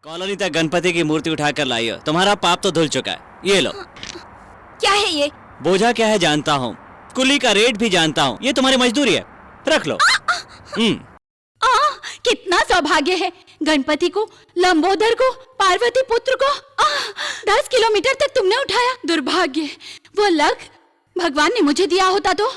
Colony तक गणपति की मूर्ति उठाकर लाई हो, तुम्हारा पाप तो धुल चुका है। ये लो। क्या है ये? बोझा क्या है जानता हूँ, कुली का रेट भी जानता हूँ, ये तुम्हारी मजदूरी है, रख लो। कितना सौभाग्य है, गणपति को, लंबोदर को, पार्वती पुत्र को 10 किलोमीटर तक तुमने उठाया। दुर्भाग्य, वो लक भगवान ने मुझे दिया होता तो।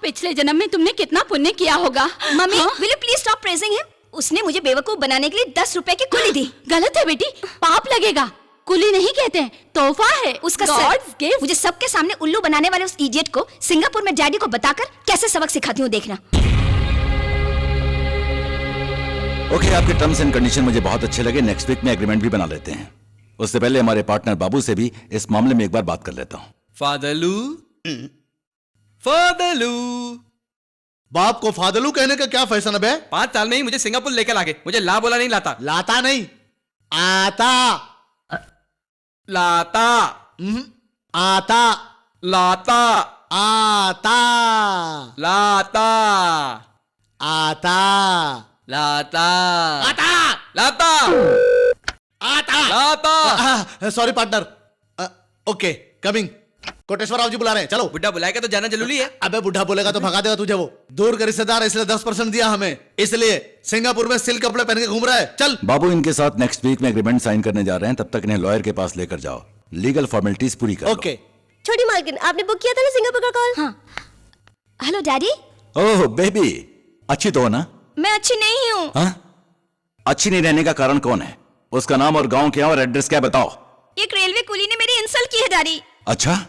पिछले जन्म में तुमने कितना पुण्य किया होगा। Mummy, will you please stop praising him? उसने मुझे बेवकूफ बनाने के लिए 10 रुपए की कुली दी। गलत है बेटी, पाप लगेगा। कुली नहीं कहते हैं, तोहफा है उसका। God's gift। मुझे सबके सामने उल्लू बनाने वाले उस इडियट को सिंगापुर में डैडी को बताकर कैसे सबक सिखाती हूँ, देखना। ओके, आपके टर्म्स एंड कंडीशन मुझे बहुत अच्छे लगे। नेक्स्ट वीक में एग्रीमेंट भी बना लेते हैं। उससे पहले हमारे पार्टनर बाबू से भी इस मामले में एक बार बात कर लेता हूँ। फादलू, फादलू। बाप को फादलू कहने का क्या फैशन है? 5 साल में ही मुझे सिंगापुर लेकर आ गए। मुझे ला बोला नहीं लाता। लाता नहीं, आता। लाता, आता, लाता, आता, लाता, आता, लाता, आता, लाता, आता, लाता। Sorry partner. Okay, coming. Koteswararao ji बुला रहे हैं, चलो। बुढ़ा बुलाएगा तो जाना जरूरी है। अबे बुढ़ा बोलेगा तो भगा देगा तुझे वो। दूर का रिश्तेदार, इसलिए 10% दिया हमें, इसलिए सिंगापुर में सिल्क कपड़े पहन के घूम रहा है। चल बाबू, इनके साथ नेक्स्ट वीक में एग्रीमेंट साइन करने जा रहे हैं। तब तक इन्हें लॉयर के पास लेकर जाओ, लीगल फॉर्मेलिटीज पूरी कर लो। ओके। छोटी मालकिन, आपने बुक किया था ना सिंगापुर का कॉल? हाँ। Hello daddy. ओह बेबी, अच्छी तो हो ना? मैं अच्छी नहीं हूँ। हाँ? अच्छी नहीं रहने का कारण कौन है? उसका नाम और गांव क्या और एड्रेस क्या बताओ। एक रेलवे कुली ने मेरी इंसल्ट की है डैडी। अच्छा,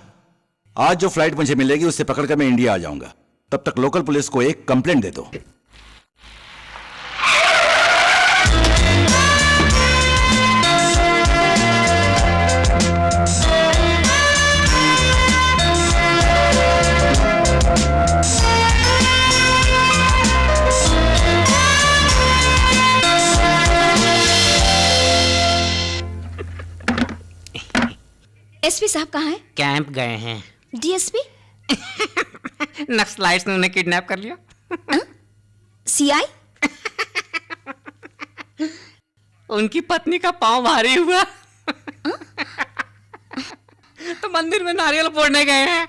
आज जो फ्लाइट मुझे मिलेगी उससे पकड़कर मैं इंडिया आ जाऊंगा। तब तक लोकल पुलिस को एक कंप्लेंट दे दो। एसपी साहब कहाँ हैं? कैंप गए हैं। डीएसपी? नक्सलाइट्स ने उन्हें किडनैप कर लिया। सीआई? उनकी पत्नी का पांव भारी हुआ तो मंदिर में नारियल फोड़ने गए हैं।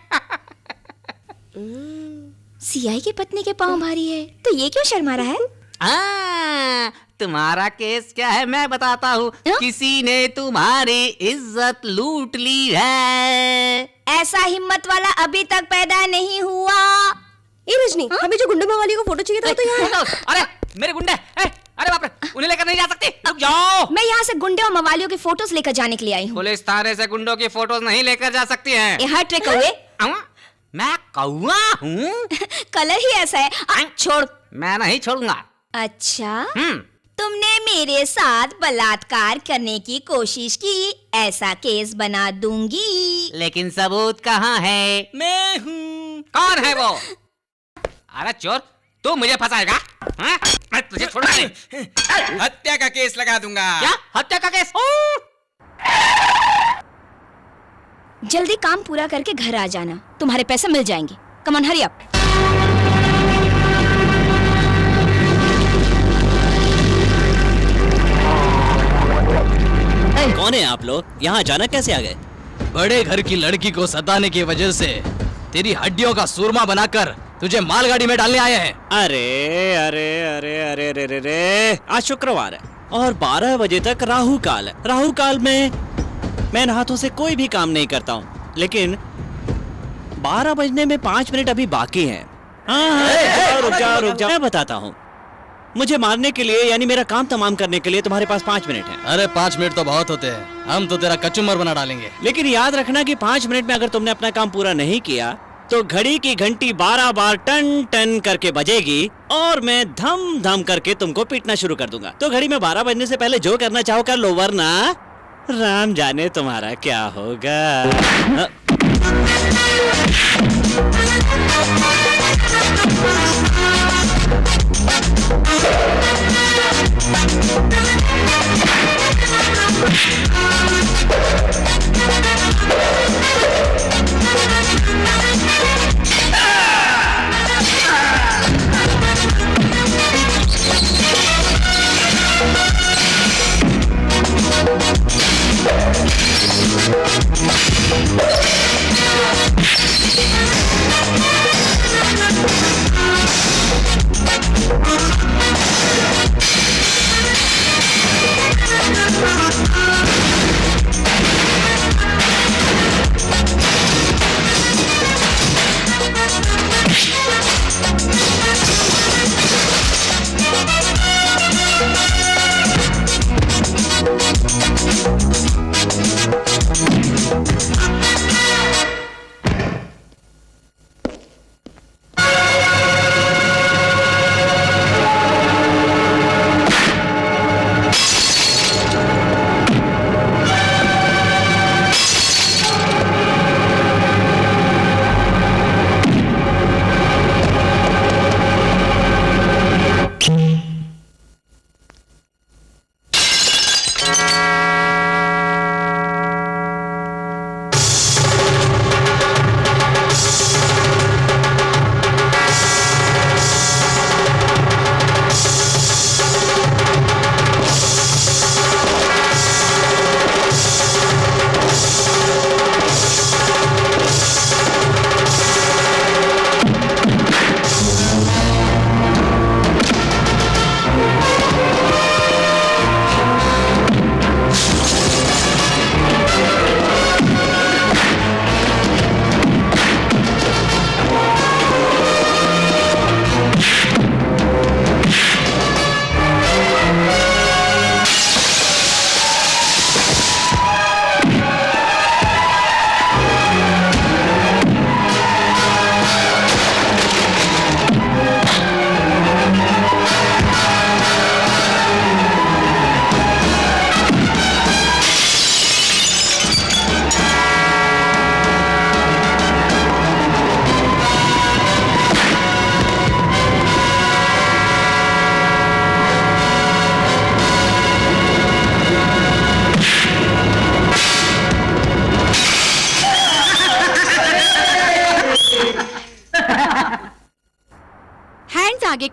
सीआई की पत्नी के पांव भारी है तो ये क्यों शर्मा रहा है? तुम्हारा केस क्या है मैं बताता हूँ। किसी ने तुम्हारी इज्जत लूट ली है। ऐसा हिम्मत वाला अभी तक पैदा नहीं हुआ। ए रजनी, हमें जो गुंडे मवाली को फोटो चाहिए था तो यहाँ। अरे मेरे गुंडे, अरे बाप रे, उन्हें लेकर नहीं जा सकती, रुक जाओ। मैं यहाँ से गुंडे और मवालियों की फोटोज लेकर जाने के लिए आई हूँ। पुलिस थाने से गुंडों की फोटोज नहीं लेकर जा सकती है। ये हर ट्रिक हुए। मैं कौवा हूँ। कलर ही ऐसा है। छोड़। मैं नहीं छोड़ूंगा। अच्छा, तुमने मेरे साथ बलात्कार करने की कोशिश की, ऐसा केस बना दूंगी। लेकिन सबूत कहाँ है? मैं हूँ। कौन है वो? अरे चोर, तू मुझे फंसाएगा? हाँ? मैं तुझे छोड़ूंगा नहीं। हत्या का केस लगा दूंगा। क्या हत्या का केस? जल्दी काम पूरा करके घर आ जाना, तुम्हारे पैसे मिल जाएंगे। Come on, hurry up. कौन है आप लोग? यहाँ अचानक कैसे आ गए? बड़े घर की लड़की को सताने की वजह से तेरी हड्डियों का सूरमा बनाकर तुझे मालगाड़ी में डालने आए हैं। अरे अरे अरे अरे अरे अरे अरे, आज शुक्रवार है और 12 बजे तक राहु काल है। राहु काल में मैं इन हाथों से कोई भी काम नहीं करता हूँ, लेकिन 12 बजने में 5 मिनट अभी बाकी हैं। हाँ, रुक जाओ, मैं बताता हूँ। मुझे मारने के लिए, यानी मेरा काम तमाम करने के लिए तुम्हारे पास 5 मिनट हैं। अरे 5 मिनट तो बहुत होते हैं, हम तो तेरा कचुम्बर बना डालेंगे। लेकिन याद रखना कि 5 मिनट में अगर तुमने अपना काम पूरा नहीं किया तो घड़ी की घंटी 12 बार टन टन करके बजेगी और मैं धम धम करके तुमको पीटना शुरू कर दूंगा। तो घड़ी में 12 बजने से पहले जो करना चाहो कर लो, वरना राम जाने तुम्हारा क्या होगा।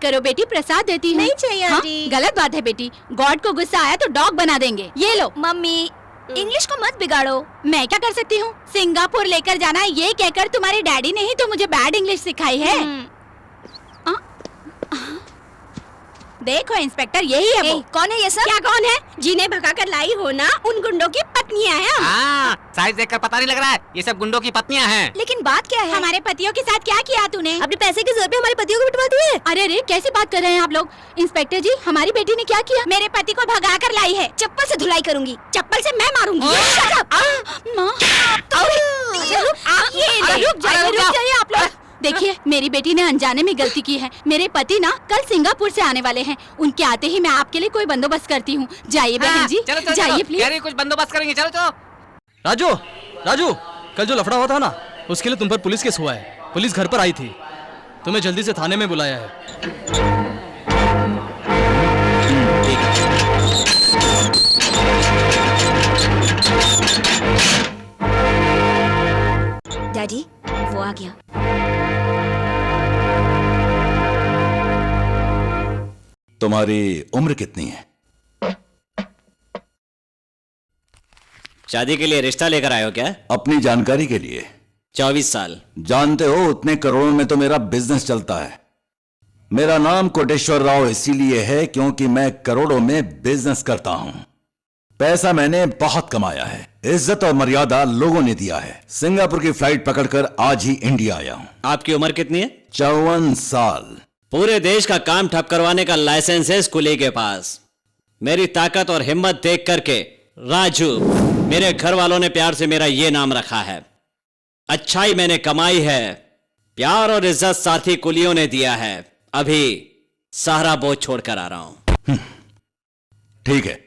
करो बेटी, प्रसाद देती हूँ। नहीं चाहिए आंटी। गलत बात है बेटी, गॉड को गुस्सा आया तो डॉग बना देंगे। ये लो। मम्मी इंग्लिश को मत बिगाड़ो। मैं क्या कर सकती हूँ, सिंगापुर लेकर जाना है ये कहकर तुम्हारे डैडी ने ही तो मुझे बैड इंग्लिश सिखाई है। देखो इंस्पेक्टर, यही है वो। कौन है ये सब? क्या कौन है? जिन्हें भगा कर लाई हो ना, उन गुंडों की पत्नियां हैं हम। हाँ, साइज देखकर पता नहीं लग रहा है, ये सब गुंडों की पत्नियां हैं। लेकिन बात क्या है? हमारे पतियों के साथ क्या किया तूने? अपने पैसे के जोर पे हमारे पतियों को बिठवा दिए। अरे रे, कैसी बात कर रहे हैं आप लोग? इंस्पेक्टर जी, हमारी बेटी ने क्या किया? मेरे पति को भगा कर लाई है। चप्पल से धुलाई करूंगी। चप्पल से मैं मारूंगी। माँ, रुक जाइए आप लोग। देखिए, मेरी बेटी ने अनजाने में गलती की है। मेरे पति ना कल सिंगापुर से आने वाले हैं। उनके आते ही मैं आपके लिए कोई बंदोबस्त करती हूँ। जाइए बहन जी, चलो चलो जाइए चलो, प्लीज। कह रही कुछ बंदोबस्त करेंगे, चलो चलो। राजू, राजू, कल जो लफड़ा हुआ था ना, उसके लिए तुम पर पुलिस केस हुआ है। पुलिस घर पर आई थी, तुम्हें जल्दी से थाने में बुलाया है। डैडी वो आ गया। तुम्हारी उम्र कितनी है? शादी के लिए रिश्ता लेकर आए हो क्या? अपनी जानकारी के लिए। 24 साल। जानते हो, उतने करोड़ों में तो मेरा बिजनेस चलता है। मेरा नाम कोटेश्वर राव इसीलिए है क्योंकि मैं करोड़ों में बिजनेस करता हूं। पैसा मैंने बहुत कमाया है, इज्जत और मर्यादा लोगों ने दिया है। सिंगापुर की फ्लाइट पकड़कर आज ही इंडिया आया हूं। आपकी उम्र कितनी है? 54 साल। पूरे देश का काम ठप करवाने का लाइसेंस है इस कुली के पास। मेरी ताकत और हिम्मत देख करके राजू, मेरे घर वालों ने प्यार से मेरा ये नाम रखा है। अच्छाई मैंने कमाई है, प्यार और इज्जत साथी कुलियों ने दिया है। अभी सारा बोझ छोड़कर आ रहा हूं। ठीक है,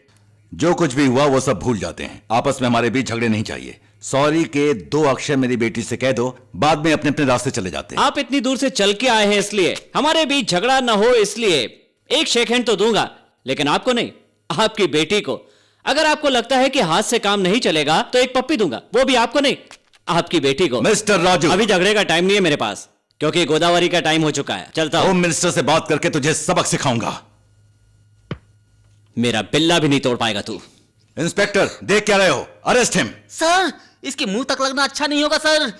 जो कुछ भी हुआ वो सब भूल जाते हैं। आपस में हमारे बीच झगड़े नहीं चाहिए। सॉरी के 2 अक्षर मेरी बेटी से कह दो, बाद में अपने अपने रास्ते चले जाते हैं। आप इतनी दूर से चल के आए हैं इसलिए, हमारे बीच झगड़ा ना हो इसलिए एक शेक हैंड तो दूंगा, लेकिन आपको नहीं, आपकी बेटी को। अगर आपको लगता है कि हाथ से काम नहीं चलेगा तो एक पप्पी दूंगा, वो भी आपको नहीं, आपकी बेटी को। मिस्टर राजू, अभी झगड़े का टाइम नहीं है मेरे पास, क्योंकि गोदावरी का टाइम हो चुका है। चलता हूं। होम मिनिस्टर से बात करके तुझे सबक सिखाऊंगा। मेरा बिल्ला भी नहीं तोड़ पाएगा तू। इंस्पेक्टर, देख क्या रहे हो? Arrest him. सर, इसके मुंह तक लगना अच्छा नहीं होगा सर।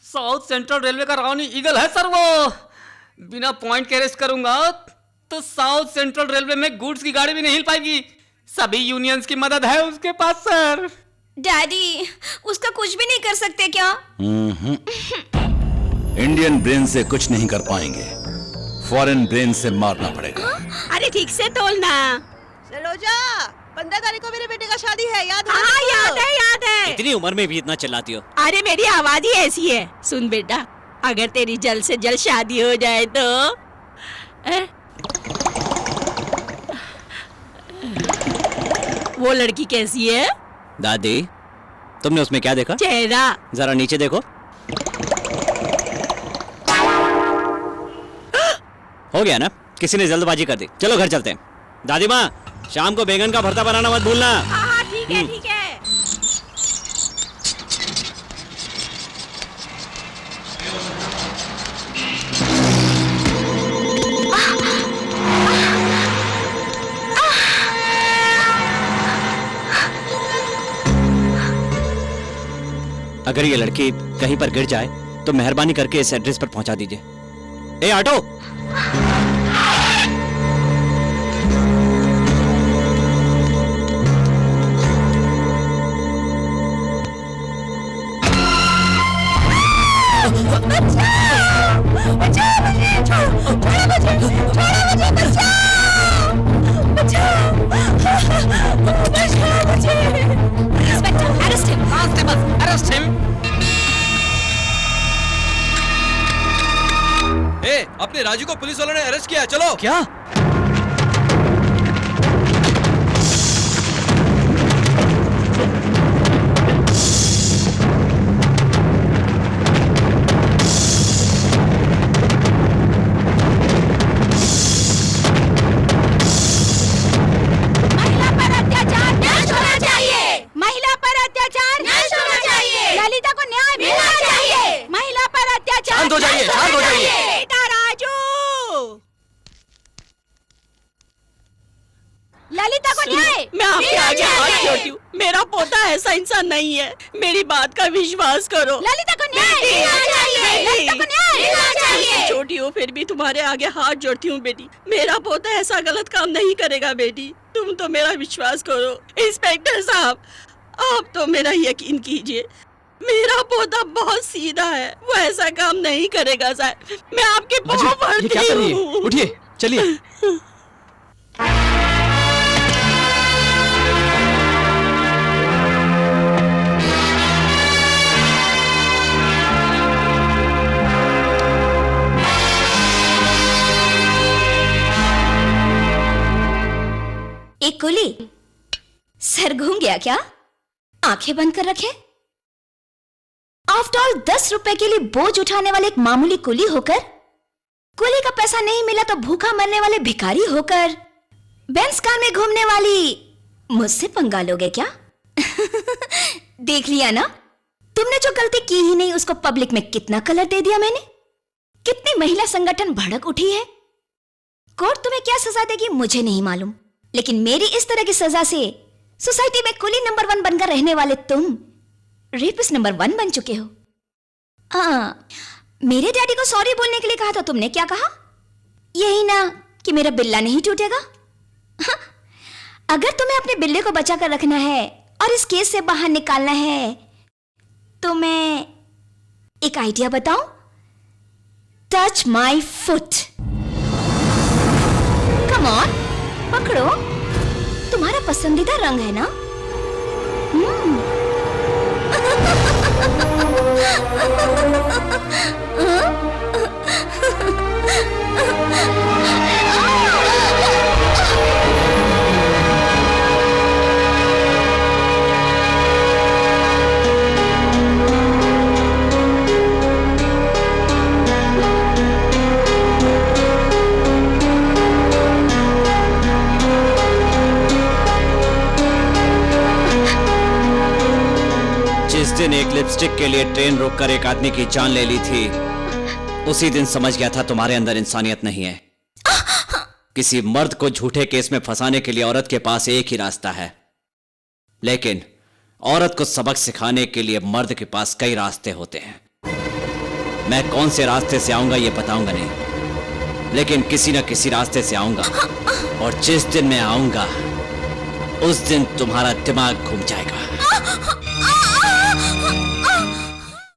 साउथ सेंट्रल रेलवे का रानी ईगल है सर वो। बिना पॉइंट के अरेस्ट करूंगा तो साउथ सेंट्रल रेलवे में गुड्स की गाड़ी भी नहीं हिल पाएगी। सभी यूनियंस की मदद है उसके पास सर। डैडी उसका कुछ भी नहीं कर सकते क्या? इंडियन ब्रेन से कुछ नहीं कर पाएंगे, फॉरेन ब्रेन से मारना पड़ेगा। अरे ठीक से तोलना। सलोजा, 15 तारीख को मेरे बेटे का शादी है, याद है? हाँ, याद है, याद है। इतनी उम्र में भी इतना चिल्लाती हो? अरे मेरी आवाज ही ऐसी है। सुन बेटा, अगर तेरी जल्द से जल्द शादी हो जाए तो वो लड़की कैसी है? दादी, तुमने उसमें क्या देखा? चेहरा। जरा नीचे देखो। हो गया ना, किसी ने जल्दबाजी कर दी। चलो घर चलते हैं। दादी माँ, शाम को बैंगन का भरता बनाना मत भूलना। हाँ ठीक है ठीक है। अगर ये लड़की कहीं पर गिर जाए तो मेहरबानी करके इस एड्रेस पर पहुंचा दीजिए। ए ऑटो! अपने राजू को पुलिस वालों ने अरेस्ट किया। चलो। क्या? महिला पर अत्याचार नष्ट होना चाहिए। महिला पर अत्याचार नष्ट होना चाहिए। ललिता को न्याय मिलना चाहिए। महिला पर अत्याचार शांत हो जाइए, शांत हो जाइए। बेटा राजू, ललिता को न्याय। मैं आपके आगे हाथ जोड़ती हूँ, मेरा पोता ऐसा इंसान नहीं है, मेरी बात का विश्वास करो। ललिता को न्याय। ललिता को न्याय। छोटी हो फिर भी तुम्हारे आगे हाथ जोड़ती हूँ बेटी, मेरा पोता ऐसा गलत काम नहीं करेगा बेटी, तुम तो मेरा विश्वास करो। इंस्पेक्टर साहब, आप तो मेरा यकीन कीजिए, मेरा पोता बहुत सीधा है, वो ऐसा काम नहीं करेगा साहब, मैं आपके राजू, पाँव ये क्या पड़ती कर रही है? हूँ। उठिए, चलिए। एक कुली सर घूम गया क्या? आंखें बंद कर रखे। आफ्टर ऑल 10 रुपए के लिए बोझ उठाने वाले एक मामूली कुली होकर, कुली का पैसा नहीं मिला तो भूखा मरने वाले भिखारी होकर, बेंस कार में घूमने वाली मुझसे पंगा लोगे क्या? देख लिया ना, तुमने जो गलती की ही नहीं उसको पब्लिक में कितना कलर दे दिया मैंने। कितनी महिला संगठन भड़क उठी है। कोर्ट तुम्हें क्या सजा देगी मुझे नहीं मालूम, लेकिन मेरी इस तरह की सजा से सोसाइटी में कुली नंबर 1 बनकर रहने वाले तुम रेपिस्ट नंबर 1 बन चुके हो। मेरे डैडी को सॉरी बोलने के लिए कहा था, तुमने क्या कहा? यही ना कि मेरा बिल्ला नहीं टूटेगा। अगर तुम्हें अपने बिल्ले को बचा कर रखना है और इस केस से बाहर निकालना है तो मैं एक आइडिया बताऊं? Touch my foot. Come on, पकड़ो, तुम्हारा पसंदीदा रंग है ना? जिस दिन एक लिपस्टिक के लिए ट्रेन रोककर एक आदमी की जान ले ली थी, उसी दिन समझ गया था तुम्हारे अंदर इंसानियत नहीं है। किसी मर्द को झूठे केस में फंसाने के लिए औरत के पास एक ही रास्ता है, लेकिन औरत को सबक सिखाने के लिए मर्द के पास कई रास्ते होते हैं। मैं कौन से रास्ते से आऊंगा ये बताऊंगा नहीं, लेकिन किसी न किसी रास्ते से आऊंगा, और जिस दिन मैं आऊंगा उस दिन तुम्हारा दिमाग घूम जाएगा।